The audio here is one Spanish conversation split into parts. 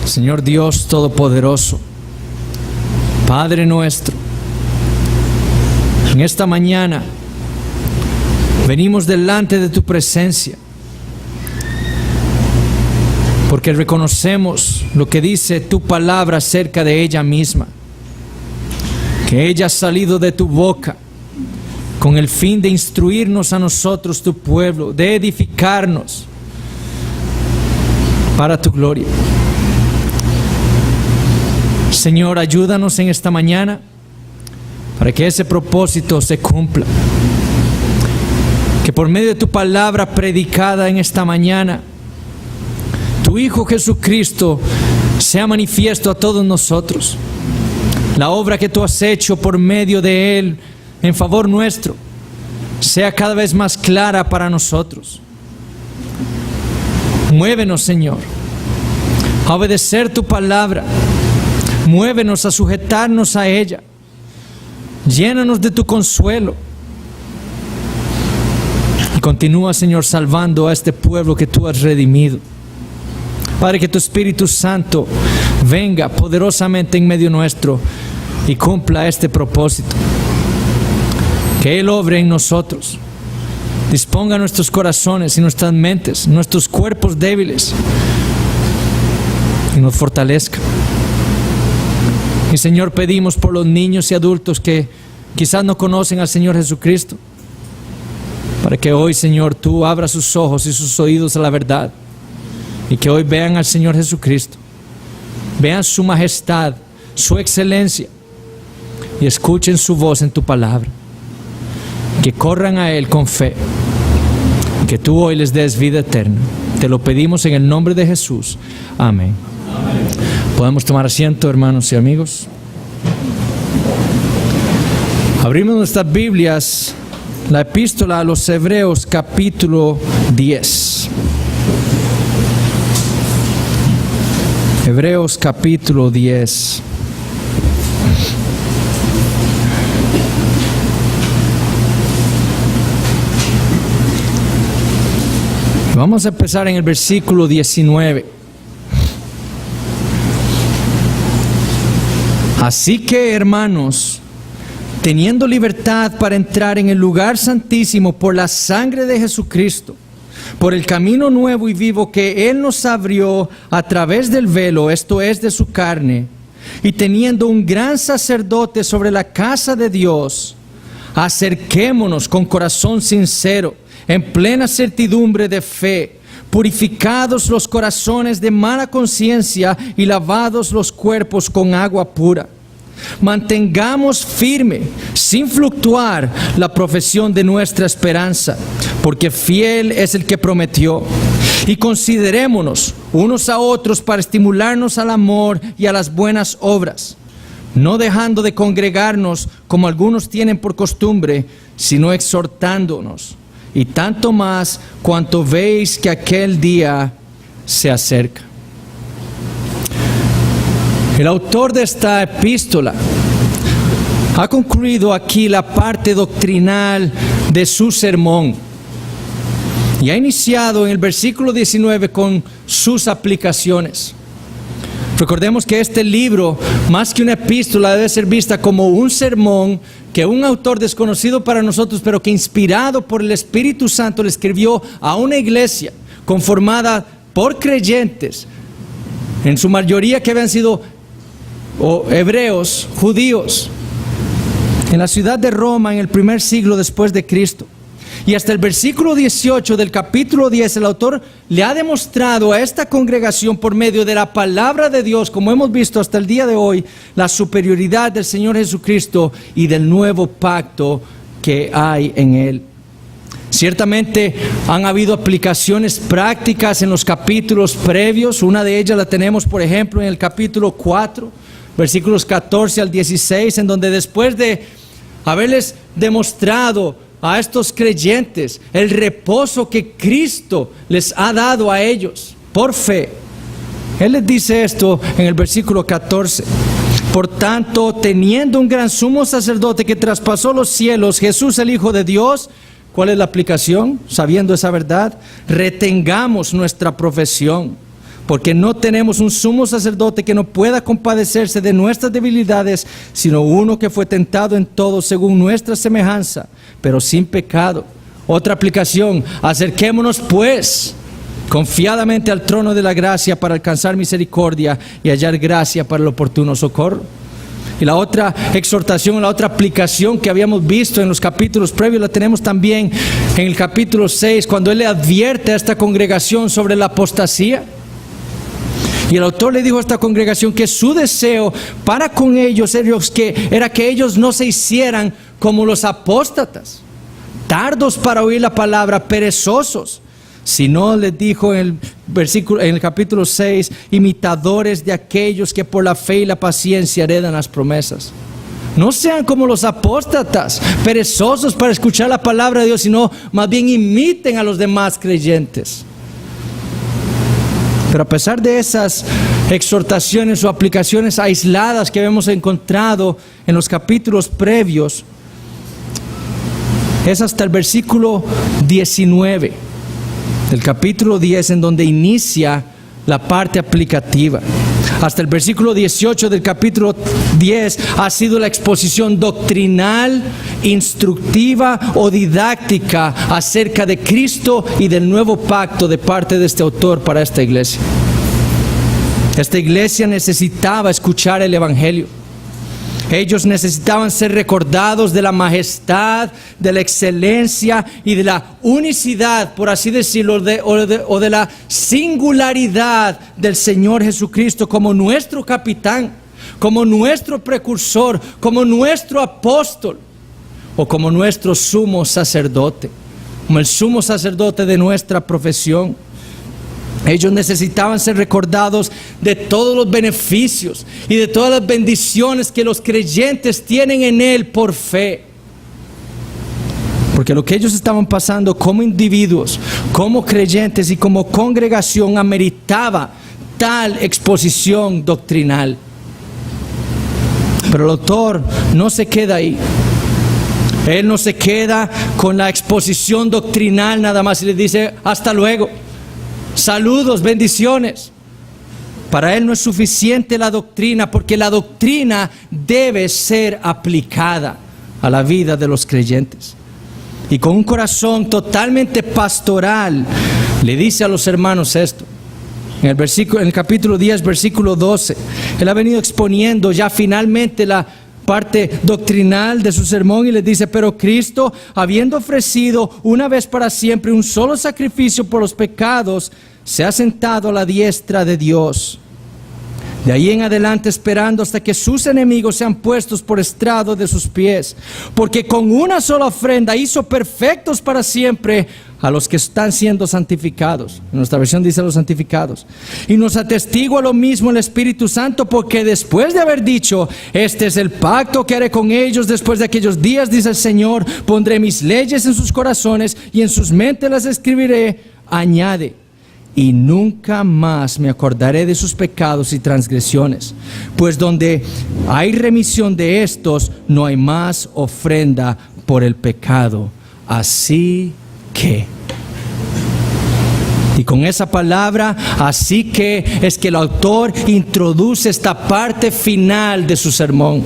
Señor Dios Todopoderoso, Padre nuestro, en esta mañana venimos delante de tu presencia porque reconocemos lo que dice tu palabra acerca de ella misma, que ella ha salido de tu boca con el fin de instruirnos a nosotros, tu pueblo, de edificarnos para tu gloria. Señor, ayúdanos en esta mañana para que ese propósito se cumpla. Que por medio de tu palabra predicada en esta mañana, tu Hijo Jesucristo sea manifiesto a todos nosotros. La obra que tú has hecho por medio de Él en favor nuestro sea cada vez más clara para nosotros. Muévenos, Señor, a obedecer tu palabra. Muévenos a sujetarnos a ella. Llénanos de tu consuelo. Y continúa, Señor, salvando a este pueblo que tú has redimido. Padre, que tu Espíritu Santo venga poderosamente en medio nuestro y cumpla este propósito. Que Él obre en nosotros. Disponga nuestros corazones y nuestras mentes, nuestros cuerpos débiles, y nos fortalezca. Y Señor, pedimos por los niños y adultos que quizás no conocen al Señor Jesucristo, para que hoy, Señor, tú abras sus ojos y sus oídos a la verdad, y que hoy vean al Señor Jesucristo, vean su majestad, su excelencia, y escuchen su voz en tu palabra. Que corran a Él con fe, y que tú hoy les des vida eterna. Te lo pedimos en el nombre de Jesús. Amén. Podemos tomar asiento, hermanos y amigos. Abrimos nuestras Biblias, la epístola a los Hebreos, capítulo 10. Hebreos, capítulo 10. Vamos a empezar en el versículo 19. Así que, hermanos, teniendo libertad para entrar en el lugar santísimo por la sangre de Jesucristo, por el camino nuevo y vivo que Él nos abrió a través del velo, esto es, de su carne, y teniendo un gran sacerdote sobre la casa de Dios, acerquémonos con corazón sincero, en plena certidumbre de fe, purificados los corazones de mala conciencia y lavados los cuerpos con agua pura. Mantengamos firme, sin fluctuar, la profesión de nuestra esperanza, porque fiel es el que prometió. Y considerémonos unos a otros para estimularnos al amor y a las buenas obras, no dejando de congregarnos como algunos tienen por costumbre, sino exhortándonos, y tanto más cuanto veis que aquel día se acerca. El autor de esta epístola ha concluido aquí la parte doctrinal de su sermón y ha iniciado en el versículo 19 con sus aplicaciones. Recordemos que este libro, más que una epístola, debe ser vista como un sermón que un autor desconocido para nosotros, pero que inspirado por el Espíritu Santo le escribió a una iglesia conformada por creyentes, en su mayoría que habían sido hebreos, judíos, en la ciudad de Roma en el primer siglo después de Cristo. Y hasta el versículo 18 del capítulo 10, el autor le ha demostrado a esta congregación por medio de la palabra de Dios, como hemos visto hasta el día de hoy, la superioridad del Señor Jesucristo y del nuevo pacto que hay en Él. Ciertamente han habido aplicaciones prácticas en los capítulos previos. Una de ellas la tenemos, por ejemplo, en el capítulo 4, versículos 14 al 16, en donde después de haberles demostrado a estos creyentes el reposo que Cristo les ha dado a ellos por fe, Él les dice esto en el versículo 14: por tanto, teniendo un gran sumo sacerdote que traspasó los cielos, Jesús el Hijo de Dios. ¿Cuál es la aplicación? Sabiendo esa verdad, retengamos nuestra profesión, porque no tenemos un sumo sacerdote que no pueda compadecerse de nuestras debilidades, sino uno que fue tentado en todo según nuestra semejanza, pero sin pecado. Otra aplicación: acerquémonos pues confiadamente al trono de la gracia para alcanzar misericordia y hallar gracia para el oportuno socorro. Y la otra exhortación, la otra aplicación que habíamos visto en los capítulos previos, la tenemos también en el capítulo 6, cuando él le advierte a esta congregación sobre la apostasía. Y el autor le dijo a esta congregación que su deseo para con ellos era que ellos no se hicieran como los apóstatas, tardos para oír la palabra, perezosos, sino les dijo en el capítulo 6, imitadores de aquellos que por la fe y la paciencia heredan las promesas. No sean como los apóstatas, perezosos para escuchar la palabra de Dios, sino más bien imiten a los demás creyentes. Pero a pesar de esas exhortaciones o aplicaciones aisladas que hemos encontrado en los capítulos previos, es hasta el versículo 19 del capítulo 10 en donde inicia la parte aplicativa. Hasta el versículo 18 del capítulo 10 ha sido la exposición doctrinal, instructiva o didáctica acerca de Cristo y del nuevo pacto de parte de este autor para esta iglesia. Esta iglesia necesitaba escuchar el evangelio. Ellos necesitaban ser recordados de la majestad, de la excelencia y de la unicidad, por así decirlo, o de la singularidad del Señor Jesucristo como nuestro capitán, como nuestro precursor, como nuestro apóstol o como nuestro sumo sacerdote, como el sumo sacerdote de nuestra profesión. Ellos necesitaban ser recordados de todos los beneficios y de todas las bendiciones que los creyentes tienen en Él por fe. Porque lo que ellos estaban pasando como individuos, como creyentes y como congregación ameritaba tal exposición doctrinal. Pero el autor no se queda ahí. Él no se queda con la exposición doctrinal nada más y le dice hasta luego. Saludos, bendiciones. Para él no es suficiente la doctrina, porque la doctrina debe ser aplicada a la vida de los creyentes. Y con un corazón totalmente pastoral le dice a los hermanos esto. En el capítulo 10, versículo 12, él ha venido exponiendo ya finalmente la parte doctrinal de su sermón y les dice: pero Cristo, habiendo ofrecido una vez para siempre un solo sacrificio por los pecados, se ha sentado a la diestra de Dios. De ahí en adelante esperando hasta que sus enemigos sean puestos por estrado de sus pies, porque con una sola ofrenda hizo perfectos para siempre a los que están siendo santificados. En nuestra versión dice los santificados. Y nos atestigua lo mismo el Espíritu Santo, porque después de haber dicho: este es el pacto que haré con ellos después de aquellos días, dice el Señor, pondré mis leyes en sus corazones y en sus mentes las escribiré, añade: y nunca más me acordaré de sus pecados y transgresiones, pues donde hay remisión de estos, no hay más ofrenda por el pecado. Así que, y con esa palabra, así que, es que el autor introduce esta parte final de su sermón.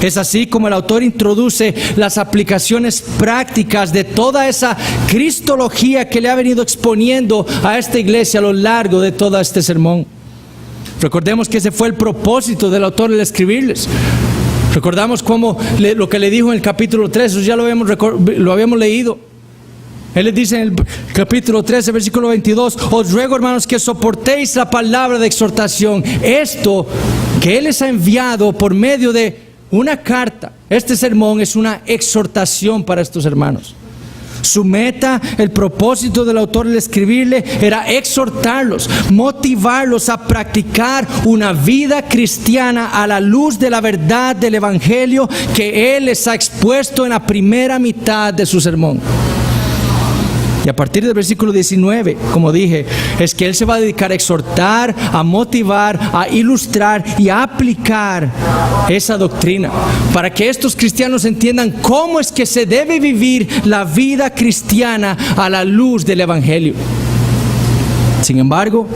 Es así como el autor introduce las aplicaciones prácticas de toda esa cristología que le ha venido exponiendo a esta iglesia a lo largo de todo este sermón. Recordemos que ese fue el propósito del autor al escribirles. Recordamos lo que le dijo en el capítulo 3, eso ya lo habíamos leído. Él les dice en el capítulo 13, versículo 22: os ruego, hermanos, que soportéis la palabra de exhortación. Esto que Él les ha enviado por medio de una carta. Este sermón es una exhortación para estos hermanos. Su meta, el propósito del autor al escribirle, era exhortarlos, motivarlos a practicar una vida cristiana a la luz de la verdad del evangelio que Él les ha expuesto en la primera mitad de su sermón. Y a partir del versículo 19, como dije, es que Él se va a dedicar a exhortar, a motivar, a ilustrar y a aplicar esa doctrina, para que estos cristianos entiendan cómo es que se debe vivir la vida cristiana a la luz del evangelio. Sin embargo,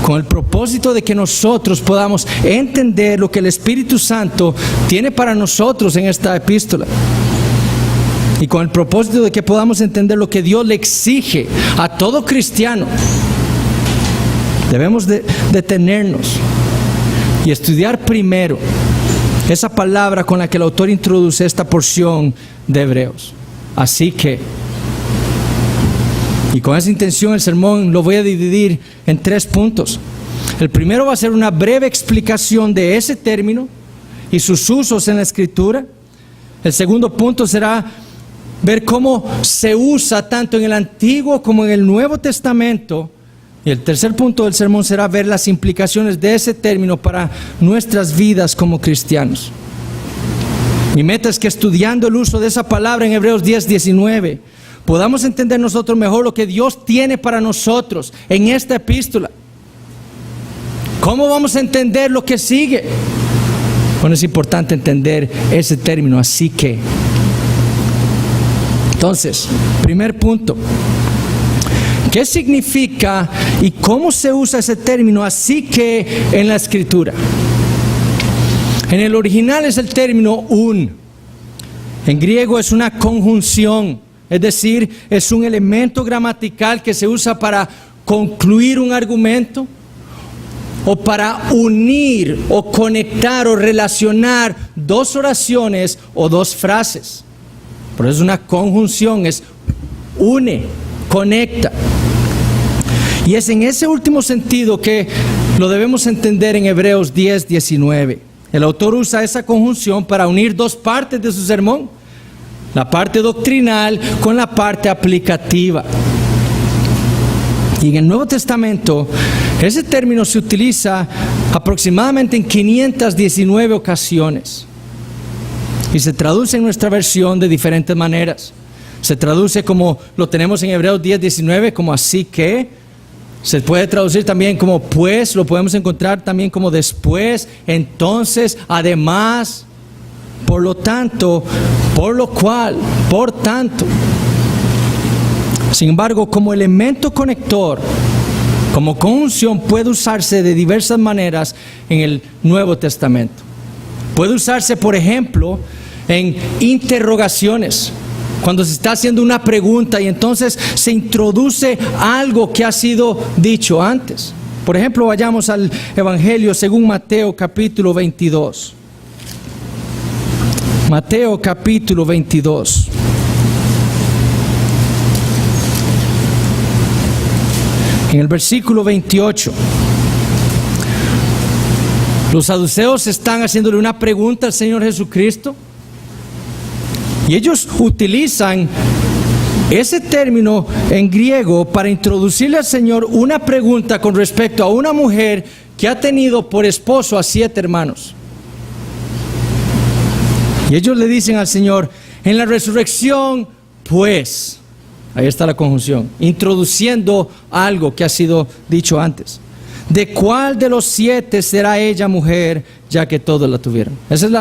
con el propósito de que nosotros podamos entender lo que el Espíritu Santo tiene para nosotros en esta epístola, y con el propósito de que podamos entender lo que Dios le exige a todo cristiano, debemos de detenernos y estudiar primero esa palabra con la que el autor introduce esta porción de Hebreos. Así que, y con esa intención el sermón lo voy a dividir en 3 puntos. El primero va a ser una breve explicación de ese término y sus usos en la Escritura. El segundo punto será ver cómo se usa tanto en el Antiguo como en el Nuevo Testamento. Y el tercer punto del sermón será ver las implicaciones de ese término para nuestras vidas como cristianos. Mi meta es que estudiando el uso de esa palabra en Hebreos 10:19 podamos entender nosotros mejor lo que Dios tiene para nosotros en esta epístola. ¿Cómo vamos a entender lo que sigue? Bueno, es importante entender ese término, así que. Entonces, primer punto. ¿Qué significa y cómo se usa ese término así que en la Escritura? En el original es el término un. En griego es una conjunción, es decir, es un elemento gramatical que se usa para concluir un argumento o para unir o conectar o relacionar 2 oraciones o 2 frases. Por eso es una conjunción, es une, conecta. Y es en ese último sentido que lo debemos entender en Hebreos 10:19. El autor usa esa conjunción para unir 2 partes de su sermón, la parte doctrinal con la parte aplicativa. Y en el Nuevo Testamento, ese término se utiliza aproximadamente en 519 ocasiones. Y se traduce en nuestra versión de diferentes maneras. Se traduce como lo tenemos en Hebreos 10:19, como así que. Se puede traducir también como pues, lo podemos encontrar también como después, entonces, además, por lo tanto, por lo cual, por tanto. Sin embargo, como elemento conector, como conjunción, puede usarse de diversas maneras en el Nuevo Testamento. Puede usarse, por ejemplo, en interrogaciones. Cuando se está haciendo una pregunta y entonces se introduce algo que ha sido dicho antes. Por ejemplo, vayamos al Evangelio según Mateo capítulo 22. Mateo capítulo 22. En el versículo 28. Los saduceos están haciéndole una pregunta al Señor Jesucristo. Y ellos utilizan ese término en griego para introducirle al Señor una pregunta con respecto a una mujer que ha tenido por esposo a 7 hermanos. Y ellos le dicen al Señor, en la resurrección, pues, ahí está la conjunción, introduciendo algo que ha sido dicho antes. ¿De cuál de los 7 será ella mujer, ya que todos la tuvieron? Ese es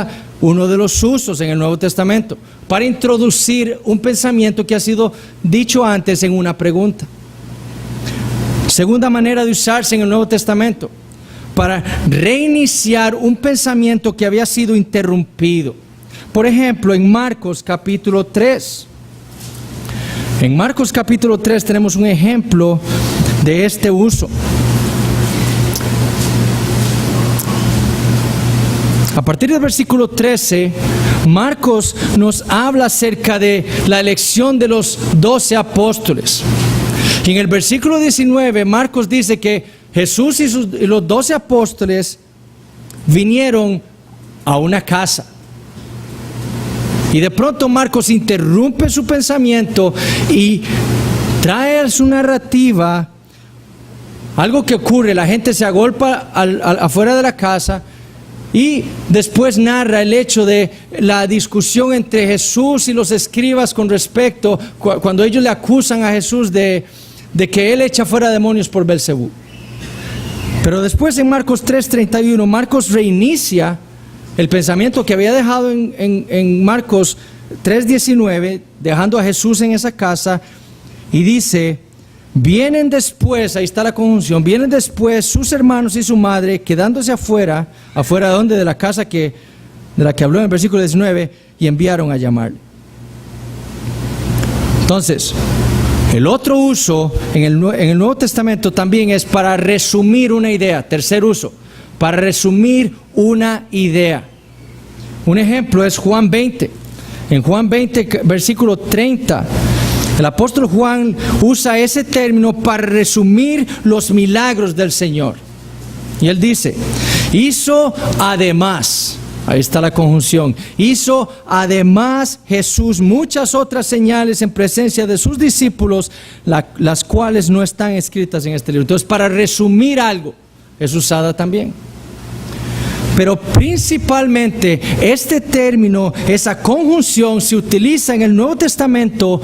uno de los usos en el Nuevo Testamento, para introducir un pensamiento que ha sido dicho antes en una pregunta. Segunda manera de usarse en el Nuevo Testamento, para reiniciar un pensamiento que había sido interrumpido. Por ejemplo, en Marcos capítulo 3. En Marcos capítulo 3 tenemos un ejemplo de este uso. A partir del versículo 13, Marcos nos habla acerca de la elección de los 12 apóstoles. Y en el versículo 19, Marcos dice que Jesús y los 12 apóstoles vinieron a una casa. Y de pronto Marcos interrumpe su pensamiento y trae a su narrativa algo que ocurre. La gente se agolpa afuera de la casa. Y después narra el hecho de la discusión entre Jesús y los escribas con respecto, cuando ellos le acusan a Jesús de que él echa fuera demonios por Belcebú. Pero después en Marcos 3:31, Marcos reinicia el pensamiento que había dejado en Marcos 3:19, dejando a Jesús en esa casa, y dice, Vienen después, ahí está la conjunción, vienen después sus hermanos y su madre, quedándose afuera ¿de dónde? De la casa de la que habló en el versículo 19, y enviaron a llamarle. Entonces, el otro uso en el Nuevo Testamento también es para resumir una idea. Tercer uso, para resumir una idea. Un ejemplo es Juan 20. En Juan 20, versículo 30, el apóstol Juan usa ese término para resumir los milagros del Señor. Y él dice, hizo además, ahí está la conjunción, hizo además Jesús muchas otras señales en presencia de sus discípulos, las cuales no están escritas en este libro. Entonces, para resumir algo, es usada también. Pero principalmente este término, esa conjunción, se utiliza en el Nuevo Testamento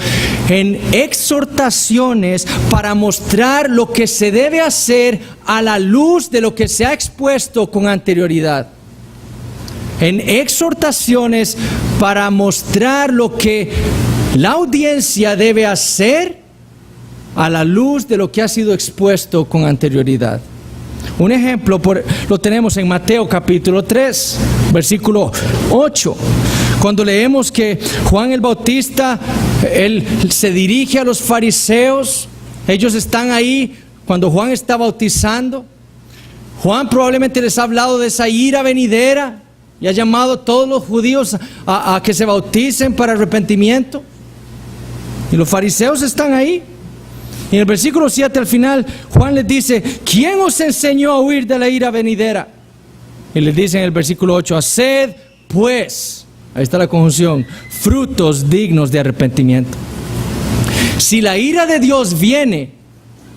en exhortaciones para mostrar lo que se debe hacer a la luz de lo que se ha expuesto con anterioridad. En exhortaciones para mostrar lo que la audiencia debe hacer a la luz de lo que ha sido expuesto con anterioridad. Un ejemplo lo tenemos en Mateo capítulo 3, versículo 8. Cuando leemos que Juan el Bautista, él se dirige a los fariseos, ellos están ahí cuando Juan está bautizando. Juan probablemente les ha hablado de esa ira venidera y ha llamado a todos los judíos a que se bauticen para arrepentimiento. Y los fariseos están ahí. Y en el versículo 7 al final, Juan les dice, ¿quién os enseñó a huir de la ira venidera? Y les dice en el versículo 8, haced pues, ahí está la conjunción, frutos dignos de arrepentimiento. Si la ira de Dios viene,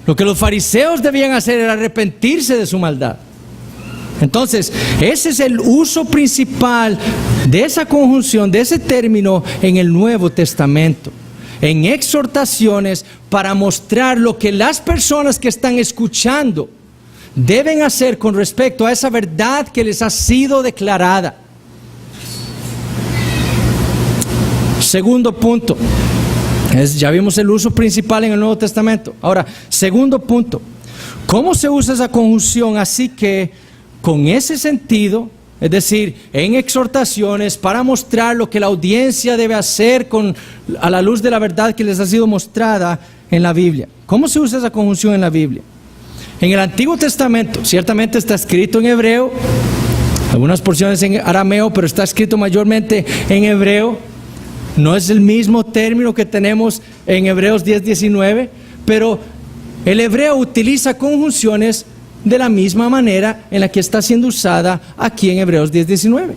lo que los fariseos debían hacer era arrepentirse de su maldad. Entonces, ese es el uso principal de esa conjunción, de ese término en el Nuevo Testamento. En exhortaciones para mostrar lo que las personas que están escuchando deben hacer con respecto a esa verdad que les ha sido declarada. Segundo punto, ya vimos el uso principal en el Nuevo Testamento. Ahora, segundo punto, ¿cómo se usa esa conjunción? Así que con ese sentido, es decir, en exhortaciones para mostrar lo que la audiencia debe hacer a la luz de la verdad que les ha sido mostrada en la Biblia. ¿Cómo se usa esa conjunción en la Biblia? En el Antiguo Testamento, ciertamente está escrito en hebreo, algunas porciones en arameo, pero está escrito mayormente en hebreo. No es el mismo término que tenemos en Hebreos 10:19, pero el hebreo utiliza conjunciones de la misma manera en la que está siendo usada aquí en Hebreos 10:19.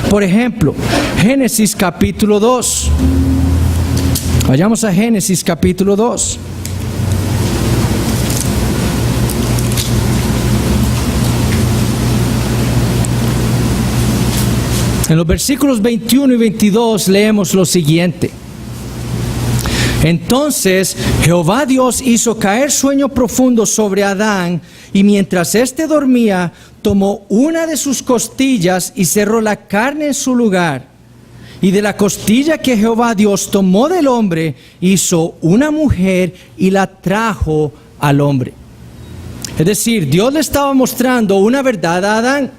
Por ejemplo, Génesis capítulo 2. Vayamos a Génesis capítulo 2. En los versículos 21 y 22 leemos lo siguiente. Entonces Jehová Dios hizo caer sueño profundo sobre Adán, y mientras éste dormía, tomó una de sus costillas y cerró la carne en su lugar. Y de la costilla que Jehová Dios tomó del hombre, hizo una mujer y la trajo al hombre. Es decir, Dios le estaba mostrando una verdad a Adán.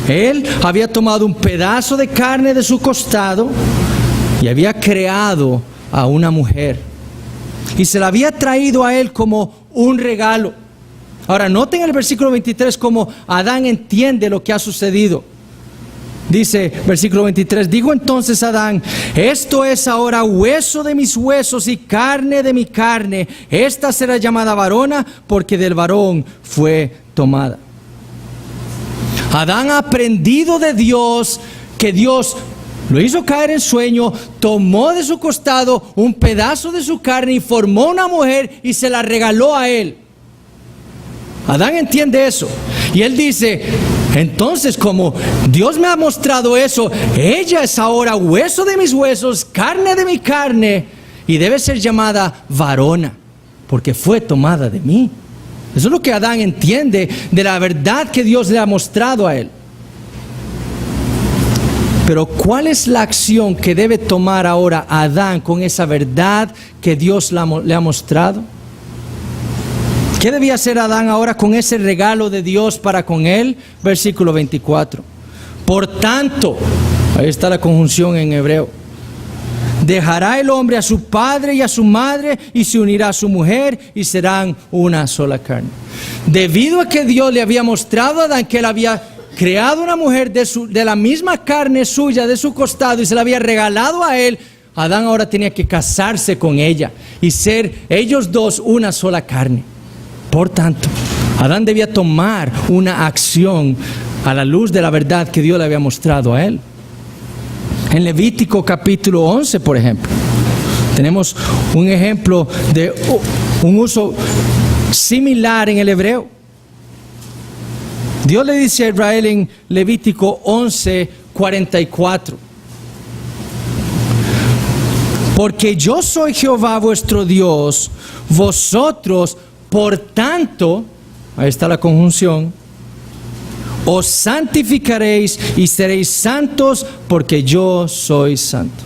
Él había tomado un pedazo de carne de su costado y había creado a una mujer, y se la había traído a él como un regalo. Ahora noten el versículo 23 cómo Adán entiende lo que ha sucedido. Dice versículo 23, dijo entonces Adán, esto es ahora hueso de mis huesos y carne de mi carne, esta será llamada varona porque del varón fue tomada. Adán ha aprendido de Dios que Dios lo hizo caer en sueño, tomó de su costado un pedazo de su carne y formó una mujer y se la regaló a él. Adán entiende eso y él dice, entonces como Dios me ha mostrado eso, ella es ahora hueso de mis huesos, carne de mi carne, y debe ser llamada varona porque fue tomada de mí. Eso es lo que Adán entiende de la verdad que Dios le ha mostrado a él. Pero ¿cuál es la acción que debe tomar ahora Adán con esa verdad que Dios le ha mostrado? ¿Qué debía hacer Adán ahora con ese regalo de Dios para con él? Versículo 24. Por tanto, ahí está la conjunción en hebreo. Dejará el hombre a su padre y a su madre y se unirá a su mujer y serán una sola carne. Debido a que Dios le había mostrado a Adán que él había creado una mujer de la misma carne suya, de su costado, y se la había regalado a él, Adán ahora tenía que casarse con ella y ser ellos dos una sola carne. Por tanto, Adán debía tomar una acción a la luz de la verdad que Dios le había mostrado a él. En Levítico capítulo 11, por ejemplo, tenemos un ejemplo de un uso similar en el hebreo. Dios le dice a Israel en Levítico 11, 44. Porque yo soy Jehová vuestro Dios, vosotros, por tanto, ahí está la conjunción, os santificaréis y seréis santos porque yo soy santo.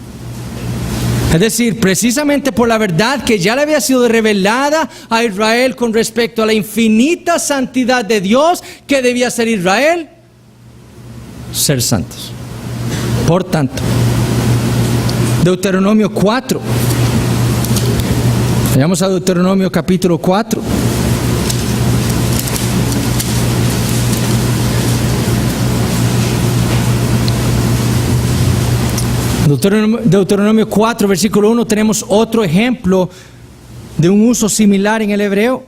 Es decir, precisamente por la verdad que ya le había sido revelada a Israel con respecto a la infinita santidad de Dios, que debía ser Israel, ser santos. Por tanto, Deuteronomio 4. Vayamos a Deuteronomio capítulo 4. Deuteronomio 4, versículo 1, tenemos otro ejemplo de un uso similar en el hebreo.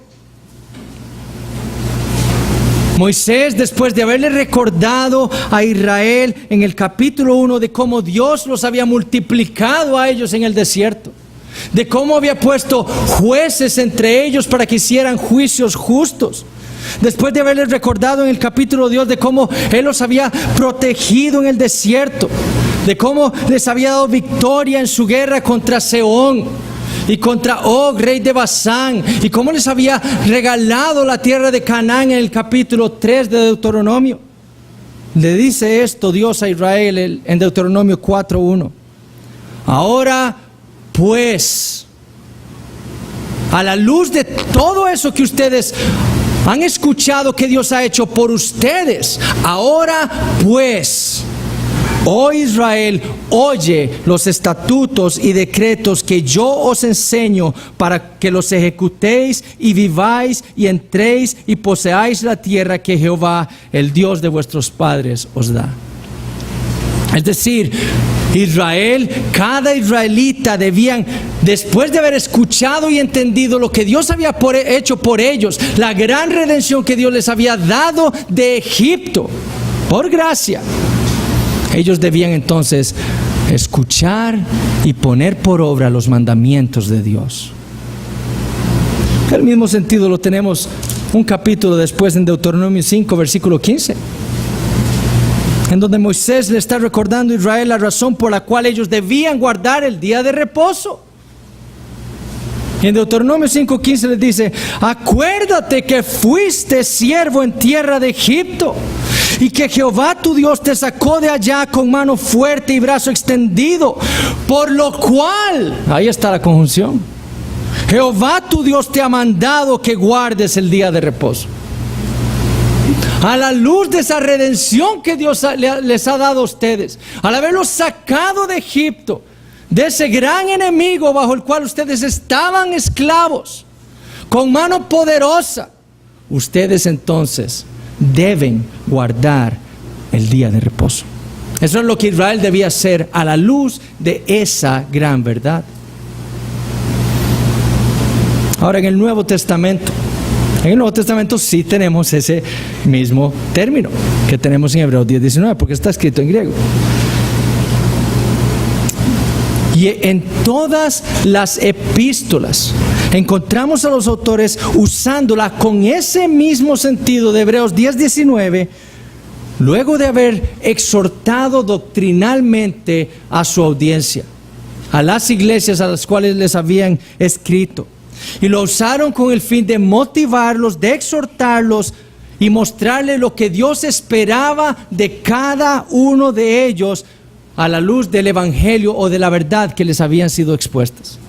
Moisés, después de haberle recordado a Israel en el capítulo 1 de cómo Dios los había multiplicado a ellos en el desierto, de cómo había puesto jueces entre ellos para que hicieran juicios justos, después de haberles recordado en el capítulo 2 de cómo Él los había protegido en el desierto, de cómo les había dado victoria en su guerra contra Sehón y contra Og, rey de Basán, y cómo les había regalado la tierra de Canaán en el capítulo 3 de Deuteronomio. Le dice esto Dios a Israel en Deuteronomio 4:1. Ahora pues, a la luz de todo eso que ustedes han escuchado que Dios ha hecho por ustedes, ahora pues, oh Israel, oye los estatutos y decretos que yo os enseño para que los ejecutéis y viváis y entréis y poseáis la tierra que Jehová, el Dios de vuestros padres, os da. Es decir, Israel, cada israelita debían, después de haber escuchado y entendido lo que Dios había hecho por ellos, la gran redención que Dios les había dado de Egipto, por gracia, ellos debían entonces escuchar y poner por obra los mandamientos de Dios. En el mismo sentido lo tenemos un capítulo después en Deuteronomio 5, versículo 15. En donde Moisés le está recordando a Israel la razón por la cual ellos debían guardar el día de reposo. Y en Deuteronomio 5:15 les dice: acuérdate que fuiste siervo en tierra de Egipto, y que Jehová tu Dios te sacó de allá con mano fuerte y brazo extendido, por lo cual, ahí está la conjunción, Jehová tu Dios te ha mandado que guardes el día de reposo. A la luz de esa redención que Dios les ha dado a ustedes, al haberlos sacado de Egipto, de ese gran enemigo bajo el cual ustedes estaban esclavos, con mano poderosa, ustedes entonces deben guardar el día de reposo. Eso es lo que Israel debía hacer a la luz de esa gran verdad. Ahora, en el Nuevo Testamento sí tenemos ese mismo término que tenemos en Hebreos 10:19, porque está escrito en griego. Y en todas las epístolas encontramos a los autores usándola con ese mismo sentido de Hebreos 10:19, luego de haber exhortado doctrinalmente a su audiencia, a las iglesias a las cuales les habían escrito. Y lo usaron con el fin de motivarlos, de exhortarlos y mostrarles lo que Dios esperaba de cada uno de ellos a la luz del evangelio o de la verdad que les habían sido expuestas.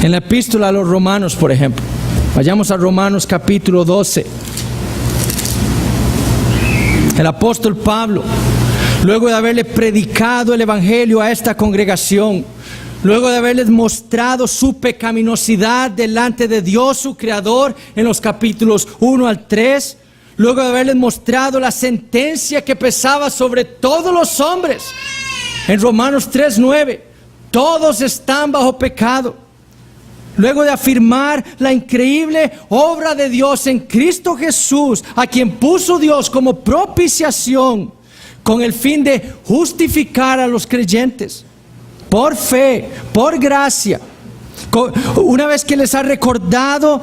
En la epístola a los Romanos, por ejemplo, vayamos a Romanos capítulo 12. El apóstol Pablo, luego de haberle predicado el evangelio a esta congregación, luego de haberles mostrado su pecaminosidad delante de Dios, su Creador, en los capítulos 1 al 3, luego de haberles mostrado la sentencia que pesaba sobre todos los hombres, en Romanos 3:9, todos están bajo pecado. Luego de afirmar la increíble obra de Dios en Cristo Jesús, a quien puso Dios como propiciación, con el fin de justificar a los creyentes, por fe, por gracia. Una vez que les ha recordado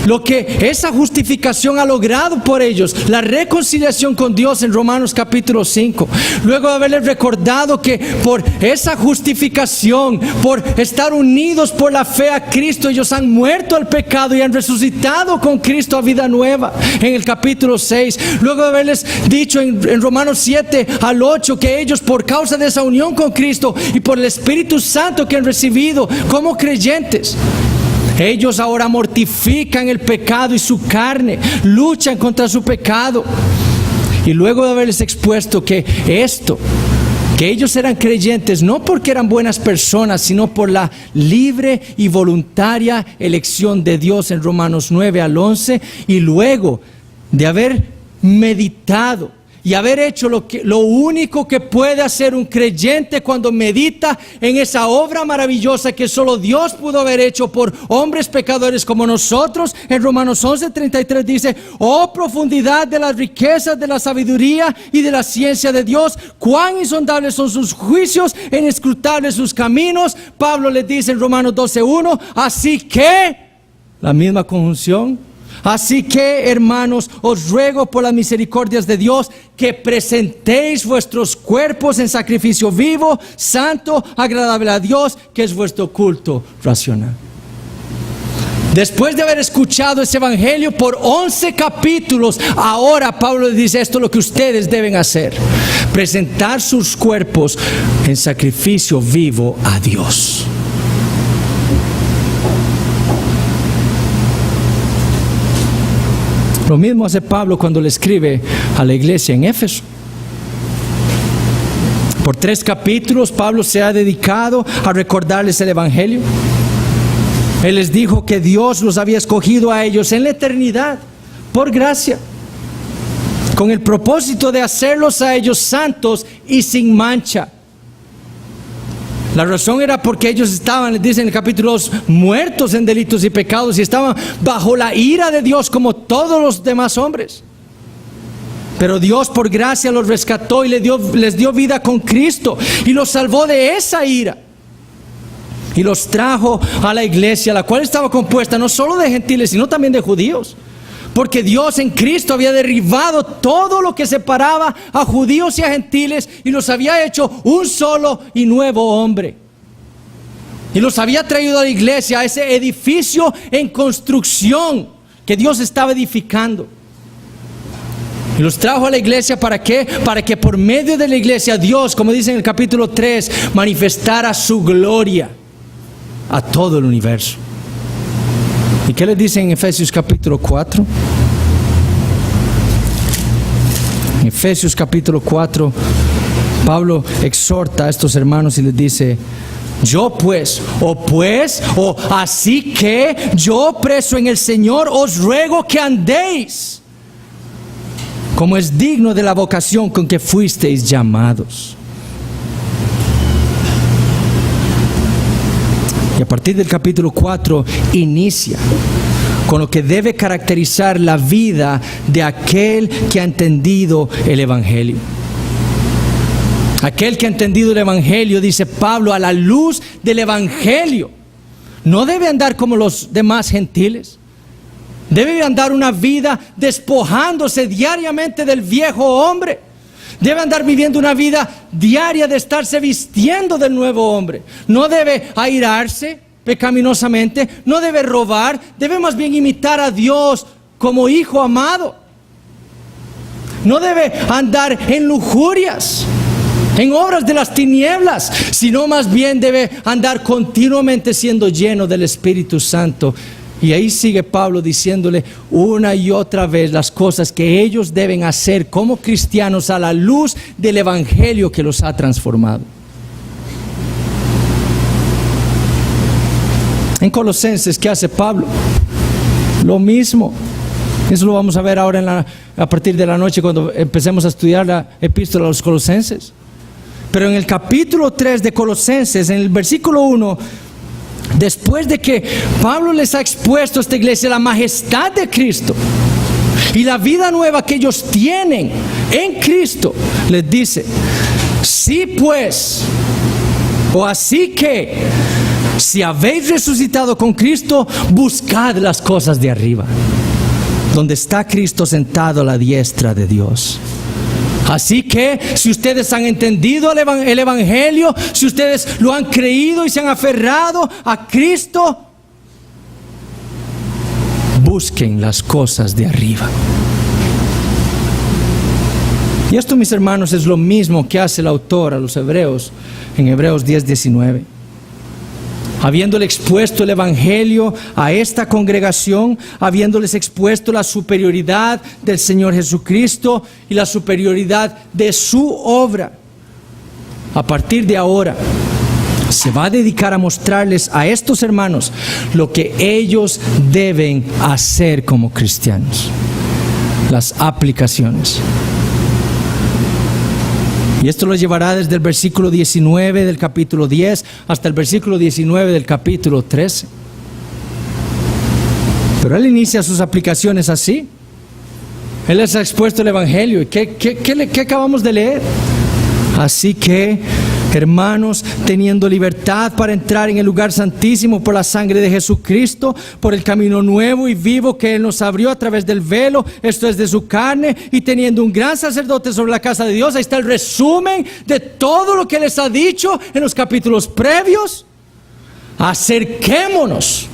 lo que esa justificación ha logrado por ellos, la reconciliación con Dios en Romanos capítulo 5. Luego de haberles recordado que por esa justificación, por estar unidos por la fe a Cristo, ellos han muerto al pecado y han resucitado con Cristo a vida nueva en el capítulo 6. Luego de haberles dicho en Romanos 7 al 8 que ellos, por causa de esa unión con Cristo y por el Espíritu Santo que han recibido como creyentes, ellos ahora mortifican el pecado y su carne, luchan contra su pecado. Y luego de haberles expuesto que ellos eran creyentes no porque eran buenas personas, sino por la libre y voluntaria elección de Dios en Romanos 9 al 11, y luego de haber meditado y haber hecho lo único que puede hacer un creyente cuando medita en esa obra maravillosa que solo Dios pudo haber hecho por hombres pecadores como nosotros. En Romanos 11:33 dice: oh profundidad de las riquezas de la sabiduría y de la ciencia de Dios, cuán insondables son sus juicios, inescrutables sus caminos. Pablo les dice en Romanos 12:1, así que, la misma conjunción, así que, hermanos, os ruego por las misericordias de Dios que presentéis vuestros cuerpos en sacrificio vivo, santo, agradable a Dios, que es vuestro culto racional. Después de haber escuchado ese evangelio por 11 capítulos, ahora Pablo les dice: esto es lo que ustedes deben hacer: presentar sus cuerpos en sacrificio vivo a Dios. Lo mismo hace Pablo cuando le escribe a la iglesia en Éfeso. Por 3 capítulos Pablo se ha dedicado a recordarles el evangelio. Él les dijo que Dios los había escogido a ellos en la eternidad por gracia, con el propósito de hacerlos a ellos santos y sin mancha. La razón era porque ellos estaban, les dice en el capítulo 2, muertos en delitos y pecados, y estaban bajo la ira de Dios como todos los demás hombres. Pero Dios por gracia los rescató y les dio vida con Cristo y los salvó de esa ira. Y los trajo a la iglesia, la cual estaba compuesta no solo de gentiles, sino también de judíos. Porque Dios en Cristo había derribado todo lo que separaba a judíos y a gentiles y los había hecho un solo y nuevo hombre. Y los había traído a la iglesia, a ese edificio en construcción que Dios estaba edificando. Y los trajo a la iglesia, ¿para qué? Para que por medio de la iglesia Dios, como dice en el capítulo 3, manifestara su gloria a todo el universo. ¿Y qué les dice en Efesios capítulo 4? En Efesios capítulo 4, Pablo exhorta a estos hermanos y les dice: yo pues, o así que, yo preso en el Señor, os ruego que andéis como es digno de la vocación con que fuisteis llamados. Y a partir del capítulo 4 inicia con lo que debe caracterizar la vida de aquel que ha entendido el evangelio. Aquel que ha entendido el evangelio, dice Pablo, a la luz del evangelio, no debe andar como los demás gentiles. Debe andar una vida despojándose diariamente del viejo hombre. Debe andar viviendo una vida diaria de estarse vistiendo del nuevo hombre. No debe airarse pecaminosamente, no debe robar, debe más bien imitar a Dios como hijo amado. No debe andar en lujurias, en obras de las tinieblas, sino más bien debe andar continuamente siendo lleno del Espíritu Santo. Y ahí sigue Pablo diciéndole una y otra vez las cosas que ellos deben hacer como cristianos a la luz del Evangelio que los ha transformado. En Colosenses, ¿qué hace Pablo? Lo mismo. Eso lo vamos a ver ahora a partir de la noche cuando empecemos a estudiar la epístola a los Colosenses. Pero en el capítulo 3 de Colosenses, en el versículo 1, después de que Pablo les ha expuesto a esta iglesia la majestad de Cristo y la vida nueva que ellos tienen en Cristo, les dice: sí pues, o así que, si habéis resucitado con Cristo, buscad las cosas de arriba, donde está Cristo sentado a la diestra de Dios. Así que, si ustedes han entendido el Evangelio, si ustedes lo han creído y se han aferrado a Cristo, busquen las cosas de arriba. Y esto, mis hermanos, es lo mismo que hace el autor a los Hebreos en Hebreos 10:19. Habiéndole expuesto el Evangelio a esta congregación, habiéndoles expuesto la superioridad del Señor Jesucristo y la superioridad de su obra, a partir de ahora se va a dedicar a mostrarles a estos hermanos lo que ellos deben hacer como cristianos, las aplicaciones. Y esto lo llevará desde el versículo 19 del capítulo 10 hasta el versículo 19 del capítulo 13. Pero él inicia sus aplicaciones así. Él les ha expuesto el Evangelio. ¿Y qué acabamos de leer? Así que, hermanos, teniendo libertad para entrar en el lugar santísimo por la sangre de Jesucristo, por el camino nuevo y vivo que Él nos abrió a través del velo, esto es de su carne, y teniendo un gran sacerdote sobre la casa de Dios. Ahí está el resumen de todo lo que les ha dicho en los capítulos previos. Acerquémonos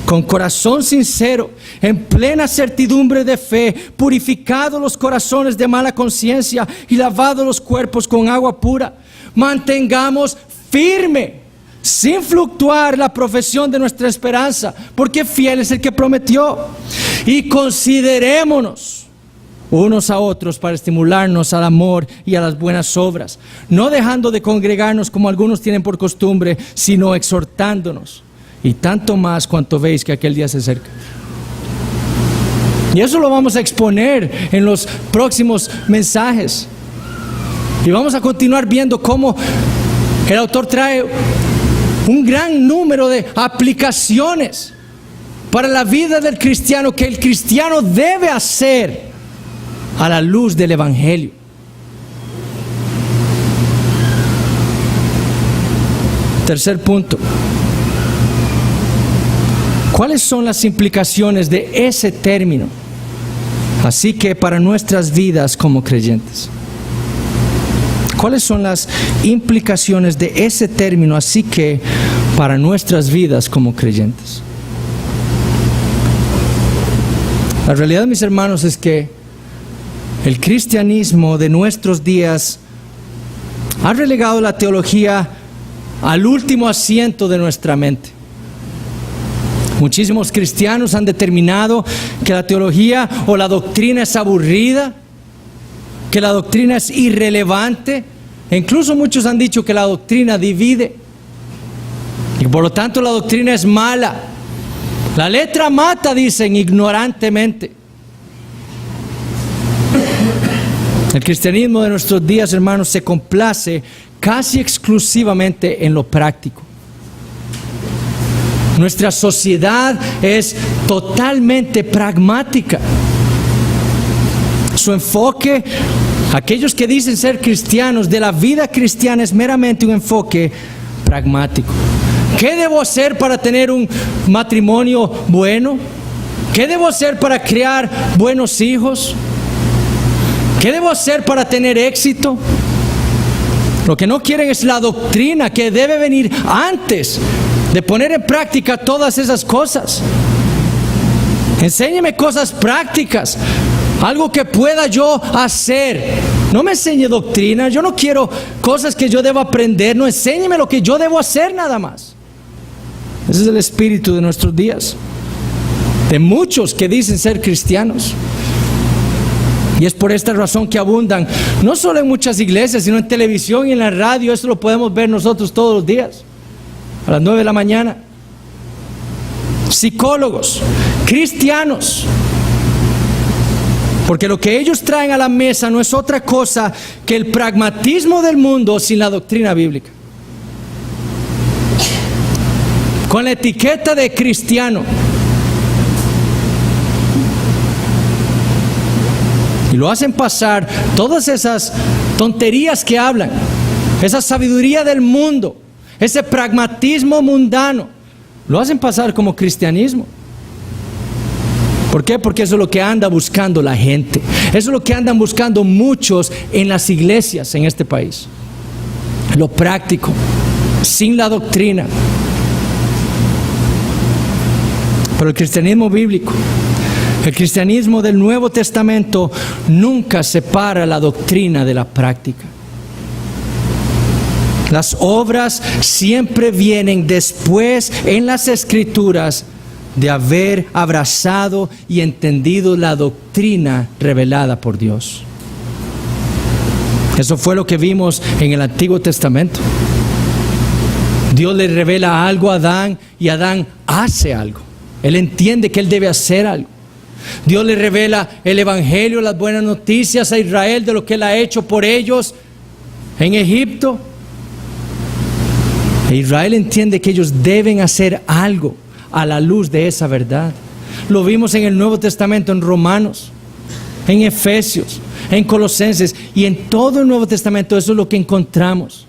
con corazón sincero, en plena certidumbre de fe, purificados los corazones de mala conciencia y lavados los cuerpos con agua pura. Mantengamos firme, sin fluctuar, la profesión de nuestra esperanza, porque fiel es el que prometió. Y considerémonos unos a otros para estimularnos al amor y a las buenas obras, no dejando de congregarnos como algunos tienen por costumbre, sino exhortándonos, y tanto más cuanto veis que aquel día se acerca. Y eso lo vamos a exponer en los próximos mensajes. Y vamos a continuar viendo cómo el autor trae un gran número de aplicaciones para la vida del cristiano, que el cristiano debe hacer a la luz del Evangelio. Tercer punto: ¿cuáles son las implicaciones de ese término? Así que para nuestras vidas como creyentes. ¿Cuáles son las implicaciones de ese término? Así que para nuestras vidas como creyentes. La realidad, mis hermanos, es que el cristianismo de nuestros días ha relegado la teología al último asiento de nuestra mente. Muchísimos cristianos han determinado que la teología o la doctrina es aburrida, que la doctrina es irrelevante, e incluso muchos han dicho que la doctrina divide, y por lo tanto la doctrina es mala. La letra mata, dicen ignorantemente. El cristianismo de nuestros días, hermanos, se complace casi exclusivamente en lo práctico. Nuestra sociedad es totalmente pragmática. Su enfoque, aquellos que dicen ser cristianos, de la vida cristiana es meramente un enfoque pragmático. ¿Qué debo hacer para tener un matrimonio bueno? ¿Qué debo hacer para criar buenos hijos? ¿Qué debo hacer para tener éxito? Lo que no quieren es la doctrina que debe venir antes de poner en práctica todas esas cosas. Enséñeme cosas prácticas, algo que pueda yo hacer No me enseñe doctrina, yo no quiero cosas que yo debo aprender, no, enséñeme lo que yo debo hacer nada más. Ese es el espíritu de nuestros días, de muchos que dicen ser cristianos. Y es por esta razón que abundan, no solo en muchas iglesias, sino en televisión y en la radio. Eso lo podemos ver nosotros todos los días, a las 9 de la mañana. Psicólogos, cristianos. Porque lo que ellos traen a la mesa no es otra cosa que el pragmatismo del mundo sin la doctrina bíblica. Con la etiqueta de cristiano. Y lo hacen pasar todas esas tonterías que hablan, esa sabiduría del mundo, ese pragmatismo mundano, lo hacen pasar como cristianismo. ¿Por qué? Porque eso es lo que anda buscando la gente. Eso es lo que andan buscando muchos en las iglesias en este país. Lo práctico, sin la doctrina. Pero el cristianismo bíblico, el cristianismo del Nuevo Testamento, nunca separa la doctrina de la práctica. Las obras siempre vienen después en las Escrituras de haber abrazado y entendido la doctrina revelada por Dios. Eso fue lo que vimos en el Antiguo Testamento. Dios le revela algo a Adán y Adán hace algo. Él entiende que él debe hacer algo. Dios le revela el Evangelio, las buenas noticias a Israel de lo que él ha hecho por ellos en Egipto. E Israel entiende que ellos deben hacer algo a la luz de esa verdad. Lo vimos en el Nuevo Testamento, en Romanos, en Efesios, en Colosenses y en todo el Nuevo Testamento. Eso es lo que encontramos.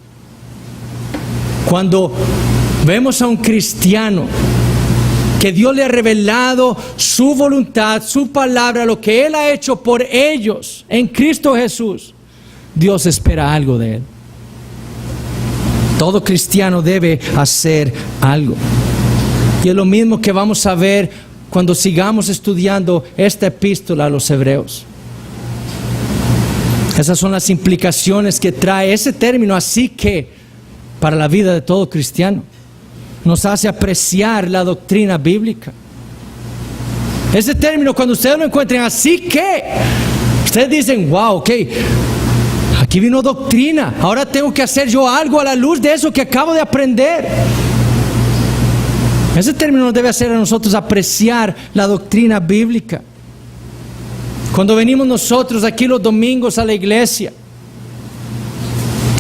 Cuando vemos a un cristiano que Dios le ha revelado su voluntad, su palabra, lo que Él ha hecho por ellos en Cristo Jesús, Dios espera algo de él. Todo cristiano debe hacer algo. Y es lo mismo que vamos a ver cuando sigamos estudiando esta epístola a los Hebreos. Esas son las implicaciones que trae ese término, así que, para la vida de todo cristiano. Nos hace apreciar la doctrina bíblica. Ese término, cuando ustedes lo encuentren, así que, ustedes dicen, wow, ok, aquí vino doctrina, ahora tengo que hacer yo algo a la luz de eso que acabo de aprender. Ese término nos debe hacer a nosotros apreciar la doctrina bíblica. Cuando venimos nosotros aquí los domingos a la iglesia,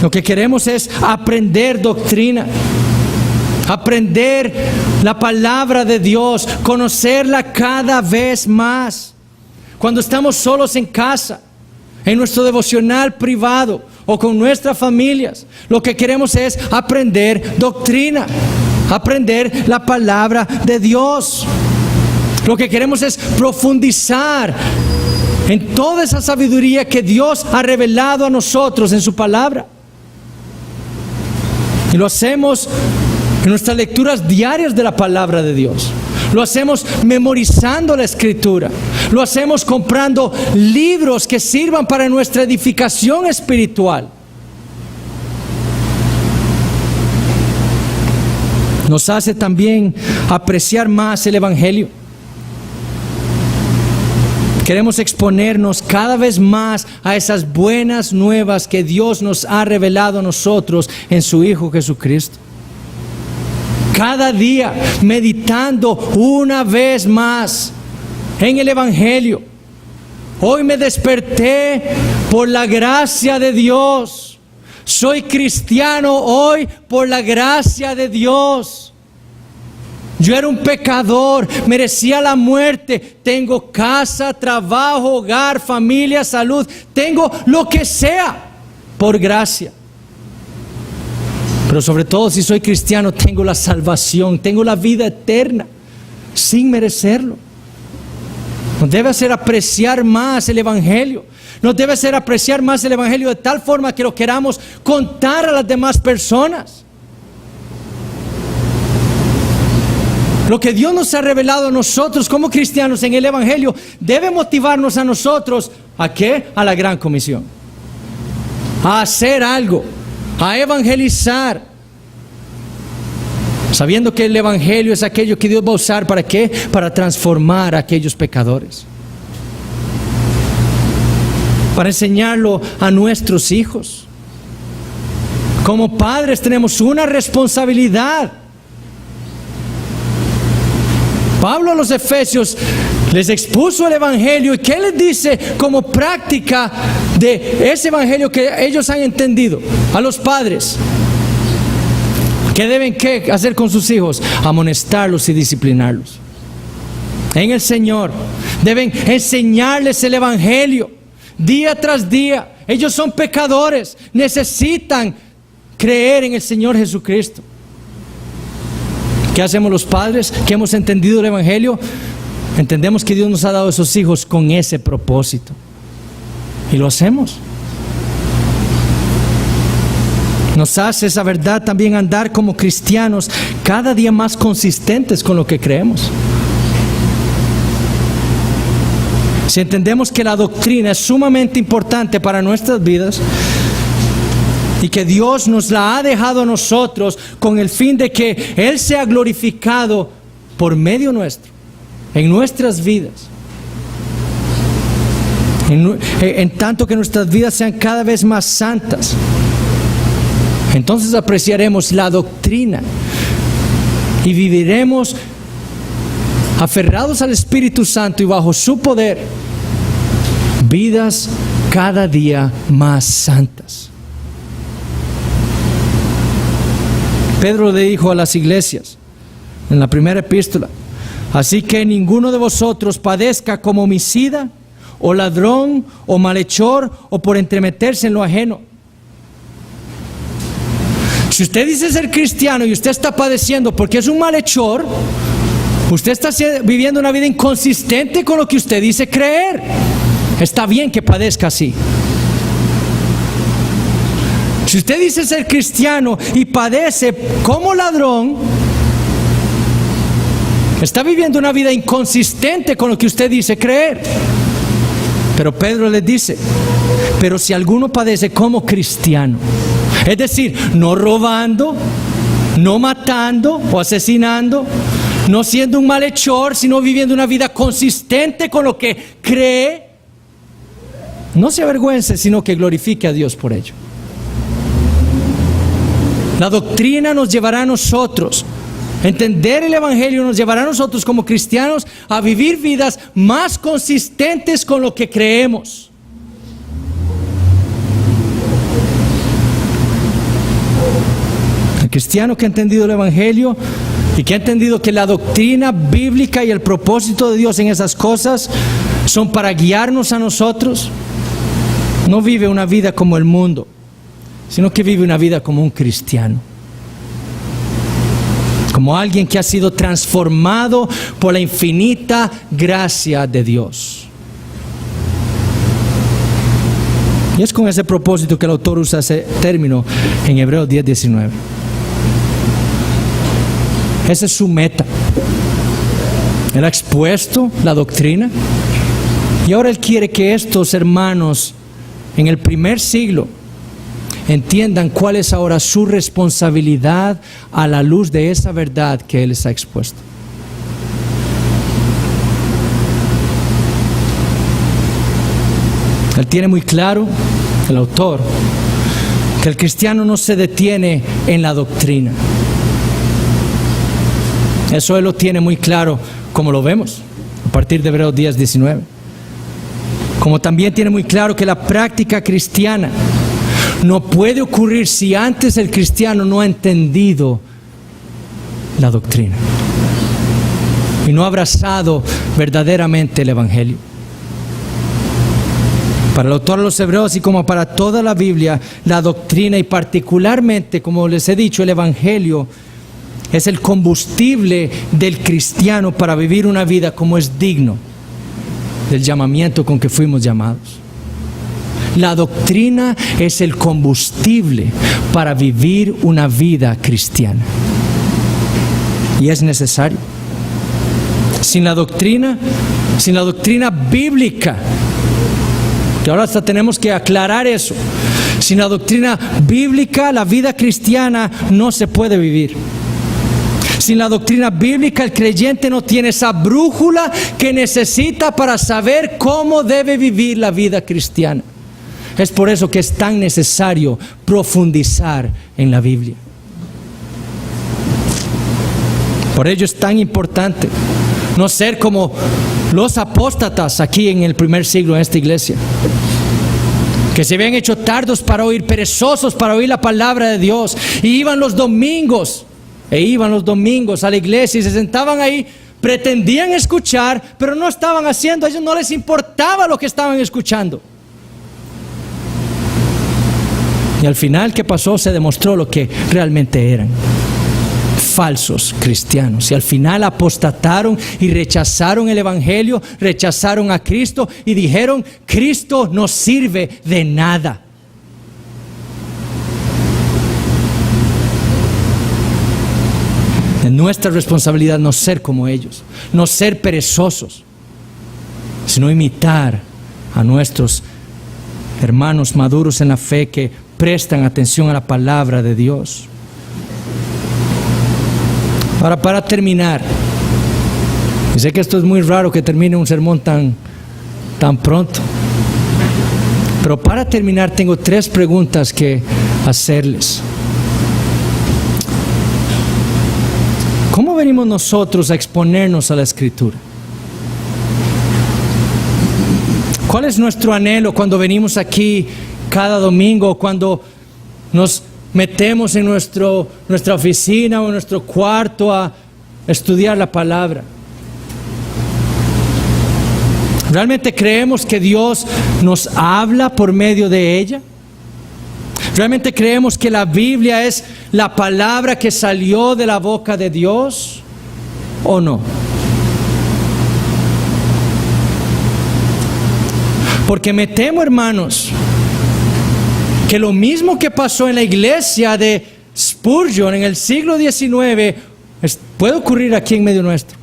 lo que queremos es aprender doctrina, aprender la palabra de Dios, conocerla cada vez más. Cuando estamos solos en casa, en nuestro devocional privado o con nuestras familias, lo que queremos es aprender doctrina, aprender la palabra de Dios. Lo que queremos es profundizar en toda esa sabiduría que Dios ha revelado a nosotros en su palabra. Y lo hacemos en nuestras lecturas diarias de la palabra de Dios. Lo hacemos memorizando la Escritura. Lo hacemos comprando libros que sirvan para nuestra edificación espiritual. Nos hace también apreciar más el Evangelio. Queremos exponernos cada vez más a esas buenas nuevas que Dios nos ha revelado a nosotros en su Hijo Jesucristo. Cada día meditando una vez más en el Evangelio. Hoy me desperté por la gracia de Dios. Soy cristiano hoy por la gracia de Dios. Yo era un pecador, merecía la muerte. Tengo casa, trabajo, hogar, familia, salud. Tengo lo que sea por gracia. Pero sobre todo, si soy cristiano, tengo la salvación, tengo la vida eterna, sin merecerlo. Nos debe hacer apreciar más el Evangelio. Nos debe hacer apreciar más el Evangelio de tal forma que lo queramos contar a las demás personas. Lo que Dios nos ha revelado a nosotros como cristianos en el Evangelio debe motivarnos a nosotros, ¿a qué? A la gran comisión. a hacer algo, a evangelizar, sabiendo que el evangelio es aquello que Dios va a usar, ¿para qué? Para transformar a aquellos pecadores, para enseñarlo a nuestros hijos. Como padres tenemos una responsabilidad. Pablo a los Efesios les expuso el evangelio, y ¿qué les dice como práctica de ese evangelio que ellos han entendido? A los padres, ¿qué deben hacer con sus hijos? Amonestarlos y disciplinarlos en el Señor. Deben enseñarles el evangelio día tras día. Ellos son pecadores, necesitan creer en el Señor Jesucristo. ¿Qué hacemos los padres que hemos entendido el evangelio? Entendemos que Dios nos ha dado esos hijos con ese propósito, y lo hacemos. Nos hace esa verdad también andar como cristianos cada día más consistentes con lo que creemos. Si entendemos que la doctrina es sumamente importante para nuestras vidas y que Dios nos la ha dejado a nosotros con el fin de que Él sea glorificado por medio nuestro, en nuestras vidas, en tanto que nuestras vidas sean cada vez más santas, entonces apreciaremos la doctrina y viviremos aferrados al Espíritu Santo y bajo su poder, vidas cada día más santas. Pedro le dijo a las iglesias en la primera epístola: así que ninguno de vosotros padezca como homicida, o ladrón, o malhechor, o por entremeterse en lo ajeno. Si usted dice ser cristiano y usted está padeciendo porque es un malhechor, usted está viviendo una vida inconsistente con lo que usted dice creer. Está bien que padezca así. Si usted dice ser cristiano y padece como ladrón, está viviendo una vida inconsistente con lo que usted dice creer. Pero Pedro les dice: pero si alguno padece como cristiano, es decir, no robando, no matando o asesinando, no siendo un malhechor, sino viviendo una vida consistente con lo que cree, no se avergüence, sino que glorifique a Dios por ello. La doctrina nos llevará a nosotros, entender el evangelio nos llevará a nosotros como cristianos a vivir vidas más consistentes con lo que creemos. El cristiano que ha entendido el evangelio y que ha entendido que la doctrina bíblica y el propósito de Dios en esas cosas son para guiarnos a nosotros, no vive una vida como el mundo, sino que vive una vida como un cristiano, como alguien que ha sido transformado por la infinita gracia de Dios. Y es con ese propósito que el autor usa ese término en Hebreos 10:19. Esa es su meta. Él ha expuesto la doctrina y ahora él quiere que estos hermanos en el primer siglo entiendan cuál es ahora su responsabilidad a la luz de esa verdad que Él les ha expuesto. Él tiene muy claro, el autor, que el cristiano no se detiene en la doctrina. Eso Él lo tiene muy claro, como lo vemos a partir de Hebreos 10:19. Como también tiene muy claro que la práctica cristiana no puede ocurrir si antes el cristiano no ha entendido la doctrina y no ha abrazado verdaderamente el evangelio. Para el autor de los Hebreos y como para toda la Biblia, la doctrina y particularmente, como les he dicho, el evangelio es el combustible del cristiano para vivir una vida como es digno del llamamiento con que fuimos llamados. La doctrina es el combustible para vivir una vida cristiana. Y es necesario. Sin la doctrina bíblica, que ahora hasta tenemos que aclarar eso. Sin la doctrina bíblica, la vida cristiana no se puede vivir. Sin la doctrina bíblica, el creyente no tiene esa brújula que necesita para saber cómo debe vivir la vida cristiana. Es por eso que es tan necesario profundizar en la Biblia. Por ello es tan importante no ser como los apóstatas aquí en el primer siglo en esta iglesia, que se habían hecho tardos para oír, perezosos para oír la palabra de Dios, y iban los domingos a la iglesia y se sentaban ahí, pretendían escuchar, pero no estaban haciendo, a ellos no les importaba lo que estaban escuchando. Y al final, ¿qué pasó? Se demostró lo que realmente eran: falsos cristianos. Y al final apostataron y rechazaron el evangelio, rechazaron a Cristo y dijeron: Cristo no sirve de nada. Es nuestra responsabilidad no ser como ellos, no ser perezosos, sino imitar a nuestros hermanos maduros en la fe que prestan atención a la palabra de Dios. Ahora, para terminar, y sé que esto es muy raro que termine un sermón tan pronto, pero para terminar tengo 3 preguntas que hacerles. ¿Cómo venimos nosotros a exponernos a la Escritura? ¿Cuál es nuestro anhelo cuando venimos aquí cada domingo, cuando nos metemos en nuestra oficina o en nuestro cuarto a estudiar la palabra? ¿Realmente creemos que Dios nos habla por medio de ella? ¿Realmente creemos que la Biblia es la palabra que salió de la boca de Dios o no? Porque me temo, hermanos, que lo mismo que pasó en la iglesia de Spurgeon en el siglo XIX puede ocurrir aquí en medio nuestro.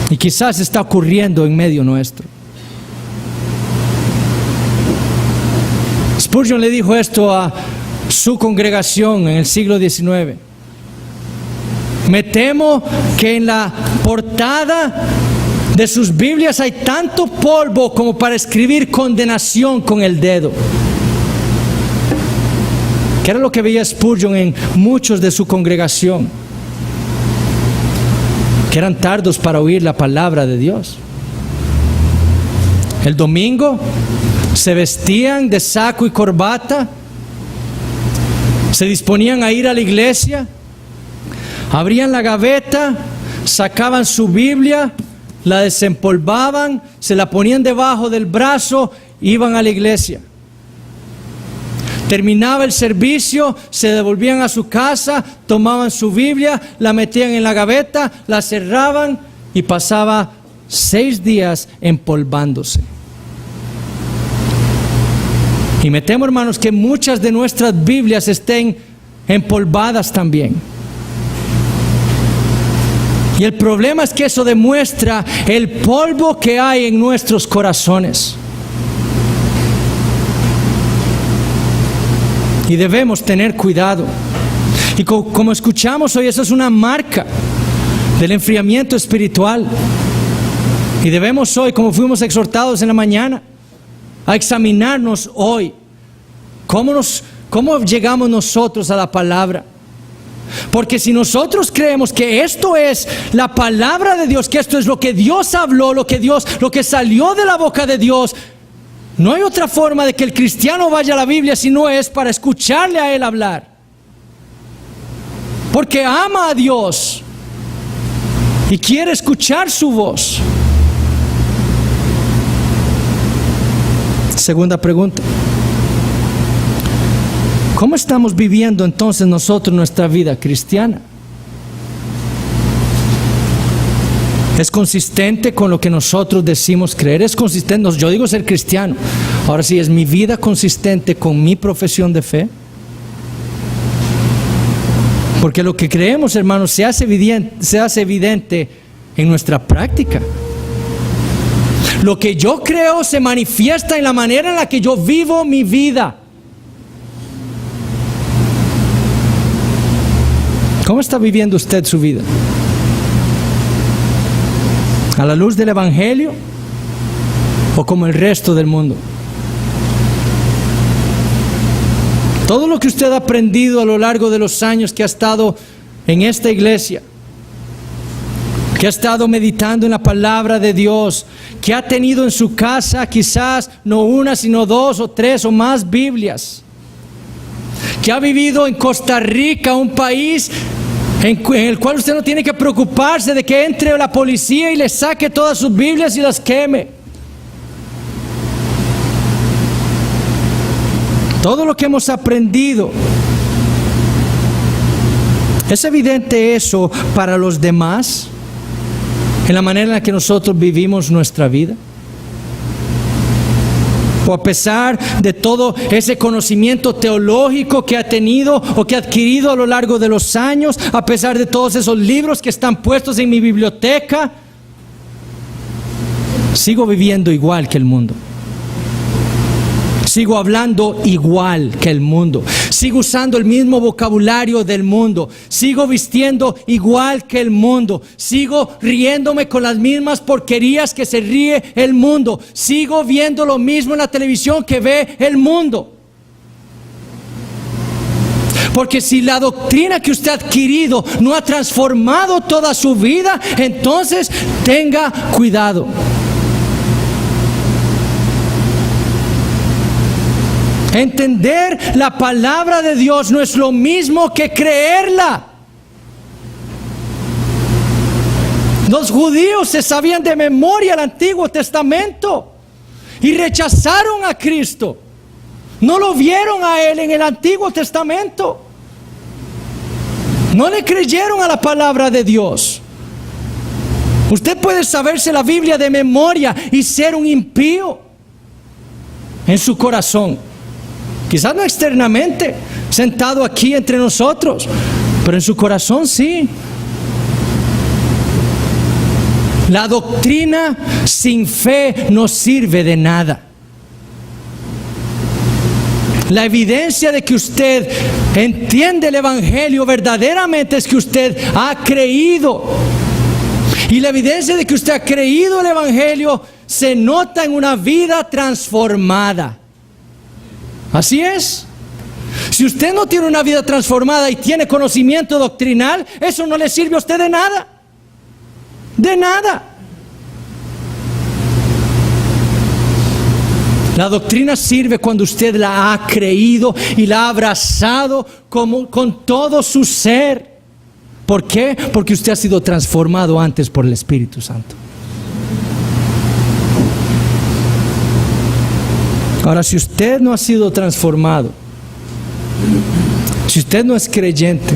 Y quizás está ocurriendo en medio nuestro. Spurgeon le dijo esto a su congregación en el siglo XIX: me temo que en la portada de sus Biblias hay tanto polvo como para escribir condenación con el dedo. ¿Qué era lo que veía Spurgeon en muchos de su congregación? Que eran tardos para oír la palabra de Dios. El domingo se vestían de saco y corbata, se disponían a ir a la iglesia, abrían la gaveta, sacaban su Biblia, la desempolvaban, se la ponían debajo del brazo, iban a la iglesia. Terminaba el servicio, se devolvían a su casa, tomaban su Biblia, la metían en la gaveta, la cerraban y pasaba 6 días empolvándose. Y me temo, hermanos, que muchas de nuestras Biblias estén empolvadas también. Y el problema es que eso demuestra el polvo que hay en nuestros corazones. Y debemos tener cuidado. Y como escuchamos hoy, eso es una marca del enfriamiento espiritual. Y debemos hoy, como fuimos exhortados en la mañana, a examinarnos hoy. ¿Cómo llegamos nosotros a la palabra? Porque si nosotros creemos que esto es la palabra de Dios, que esto es lo que Dios habló, lo que salió de la boca de Dios, no hay otra forma de que el cristiano vaya a la Biblia si no es para escucharle a Él hablar. Porque ama a Dios y quiere escuchar su voz. Segunda pregunta: ¿cómo estamos viviendo entonces nosotros nuestra vida cristiana? ¿Es consistente con lo que nosotros decimos creer? ¿Es consistente? Yo digo ser cristiano. Ahora sí, ¿es mi vida consistente con mi profesión de fe? Porque lo que creemos, hermanos, se hace evidente en nuestra práctica. Lo que yo creo se manifiesta en la manera en la que yo vivo mi vida. ¿Cómo está viviendo usted su vida? ¿A la luz del Evangelio o como el resto del mundo? Todo lo que usted ha aprendido a lo largo de los años que ha estado en esta iglesia, que ha estado meditando en la palabra de Dios, que ha tenido en su casa quizás no una, sino 2 o 3 o más Biblias, que ha vivido en Costa Rica, un país en el cual usted no tiene que preocuparse de que entre la policía y le saque todas sus Biblias y las queme. Todo lo que hemos aprendido, ¿es evidente eso para los demás en la manera en la que nosotros vivimos nuestra vida? O a pesar de todo ese conocimiento teológico que ha tenido o que ha adquirido a lo largo de los años, a pesar de todos esos libros que están puestos en mi biblioteca, sigo viviendo igual que el mundo. Sigo hablando igual que el mundo. Sigo usando el mismo vocabulario del mundo. Sigo vistiendo igual que el mundo. Sigo riéndome con las mismas porquerías que se ríe el mundo. Sigo viendo lo mismo en la televisión que ve el mundo. Porque si la doctrina que usted ha adquirido no ha transformado toda su vida, entonces tenga cuidado. Entender la palabra de Dios no es lo mismo que creerla. Los judíos se sabían de memoria el Antiguo Testamento y rechazaron a Cristo. No lo vieron a Él en el Antiguo Testamento. No le creyeron a la palabra de Dios. Usted puede saberse la Biblia de memoria y ser un impío en su corazón. Quizás no externamente, sentado aquí entre nosotros, pero en su corazón sí. La doctrina sin fe no sirve de nada. La evidencia de que usted entiende el Evangelio verdaderamente es que usted ha creído. Y la evidencia de que usted ha creído el Evangelio se nota en una vida transformada. Así es. Si usted no tiene una vida transformada y tiene conocimiento doctrinal, eso no le sirve a usted de nada. De nada. La doctrina sirve cuando usted la ha creído y la ha abrazado con todo su ser. ¿Por qué? Porque usted ha sido transformado antes por el Espíritu Santo. Ahora, si usted no ha sido transformado, si usted no es creyente,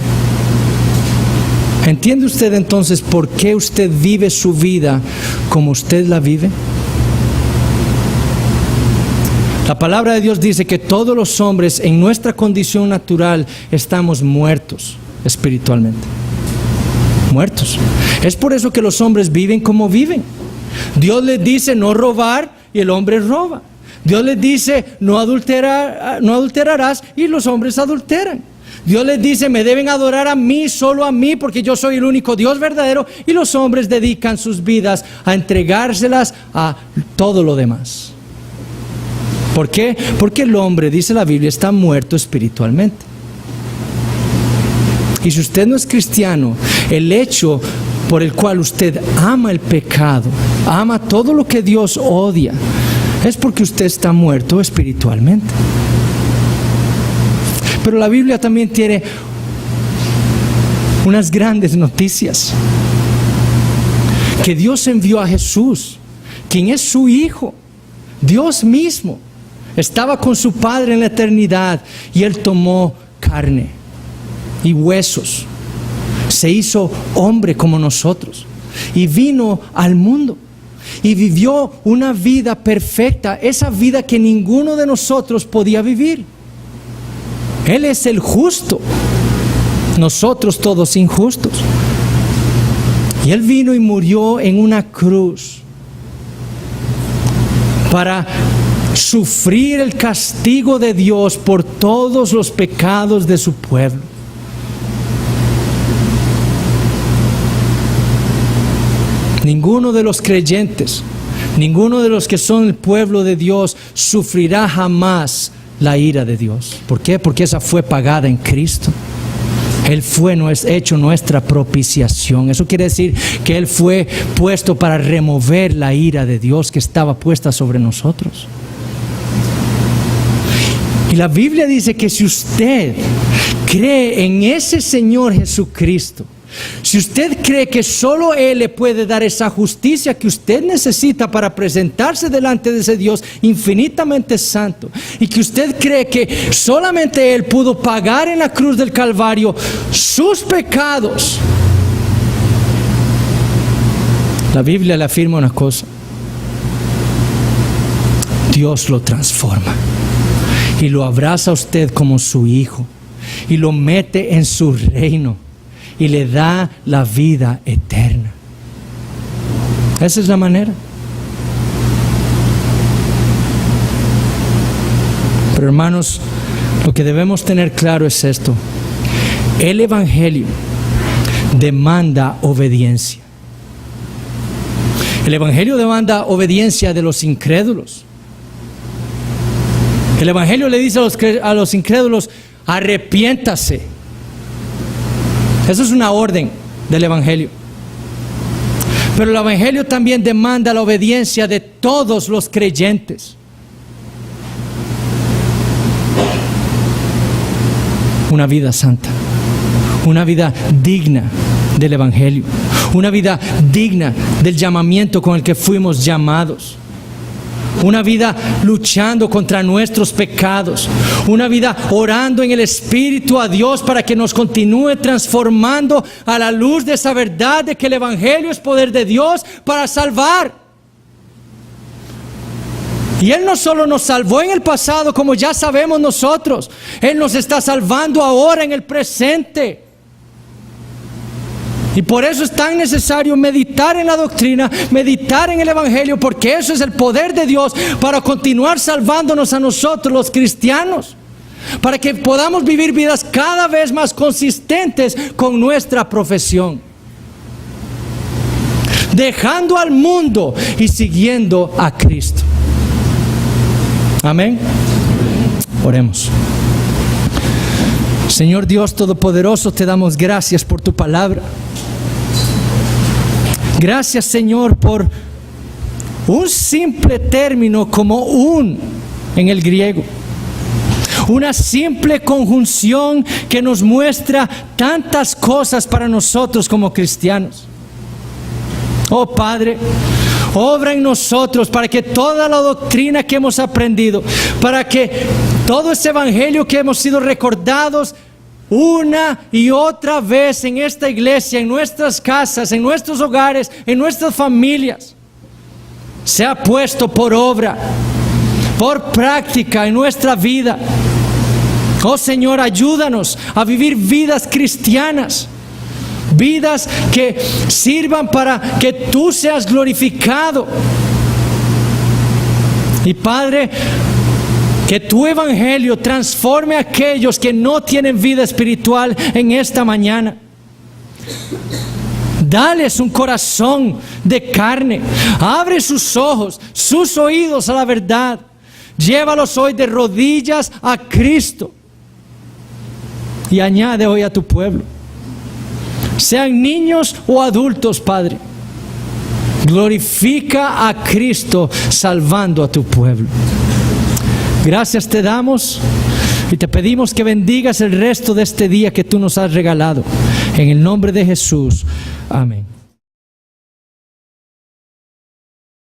¿entiende usted entonces por qué usted vive su vida como usted la vive? La palabra de Dios dice que todos los hombres en nuestra condición natural estamos muertos espiritualmente. Muertos. Es por eso que los hombres viven como viven. Dios les dice no robar y el hombre roba. Dios les dice no adulterarás y los hombres adulteran. Dios les dice me deben adorar a mí, solo a mí, porque yo soy el único Dios verdadero, y los hombres dedican sus vidas a entregárselas a todo lo demás. ¿Por qué? Porque el hombre, dice la Biblia, está muerto espiritualmente. Y si usted no es cristiano, el hecho por el cual usted ama el pecado, ama todo lo que Dios odia, es porque usted está muerto espiritualmente. Pero la Biblia también tiene unas grandes noticias. Que Dios envió a Jesús, quien es su Hijo, Dios mismo. Estaba con su Padre en la eternidad y Él tomó carne y huesos. Se hizo hombre como nosotros y vino al mundo. Y vivió una vida perfecta, esa vida que ninguno de nosotros podía vivir. Él es el justo, nosotros todos injustos. Y Él vino y murió en una cruz para sufrir el castigo de Dios por todos los pecados de su pueblo. Ninguno de los creyentes, ninguno de los que son el pueblo de Dios sufrirá jamás la ira de Dios. ¿Por qué? Porque esa fue pagada en Cristo. Él fue hecho nuestra propiciación. Eso quiere decir que Él fue puesto para remover la ira de Dios que estaba puesta sobre nosotros. Y la Biblia dice que si usted cree en ese Señor Jesucristo, si usted cree que solo Él le puede dar esa justicia que usted necesita para presentarse delante de ese Dios infinitamente santo, y que usted cree que solamente Él pudo pagar en la cruz del Calvario sus pecados, la Biblia le afirma una cosa: Dios lo transforma y lo abraza a usted como su hijo y lo mete en su reino y le da la vida eterna. Esa es la manera. Pero hermanos, lo que debemos tener claro es esto: el Evangelio demanda obediencia. El Evangelio demanda obediencia de los incrédulos. El Evangelio le dice a los incrédulos: arrepiéntase. Eso es una orden del Evangelio. Pero el Evangelio también demanda la obediencia de todos los creyentes. Una vida santa, una vida digna del Evangelio, una vida digna del llamamiento con el que fuimos llamados. Una vida luchando contra nuestros pecados. Una vida orando en el Espíritu a Dios para que nos continúe transformando a la luz de esa verdad de que el Evangelio es poder de Dios para salvar. Y Él no solo nos salvó en el pasado, como ya sabemos nosotros, Él nos está salvando ahora en el presente. Y por eso es tan necesario meditar en la doctrina, meditar en el Evangelio, porque eso es el poder de Dios para continuar salvándonos a nosotros los cristianos, para que podamos vivir vidas cada vez más consistentes con nuestra profesión, dejando al mundo y siguiendo a Cristo. Amén. Oremos. Señor Dios Todopoderoso, te damos gracias por tu palabra. Gracias, Señor, por un simple término como un en el griego. Una simple conjunción que nos muestra tantas cosas para nosotros como cristianos. Oh Padre, obra en nosotros para que toda la doctrina que hemos aprendido, para que todo ese evangelio que hemos sido recordados una y otra vez en esta iglesia, en nuestras casas, en nuestros hogares, en nuestras familias, sea puesto por obra, por práctica en nuestra vida. Oh Señor, ayúdanos a vivir vidas cristianas, vidas que sirvan para que tú seas glorificado. Y Padre, que tu evangelio transforme a aquellos que no tienen vida espiritual en esta mañana. Dales un corazón de carne. Abre sus ojos, sus oídos a la verdad. Llévalos hoy de rodillas a Cristo. Y añade hoy a tu pueblo, sean niños o adultos, Padre, glorifica a Cristo salvando a tu pueblo. Gracias te damos y te pedimos que bendigas el resto de este día que tú nos has regalado. En el nombre de Jesús. Amén.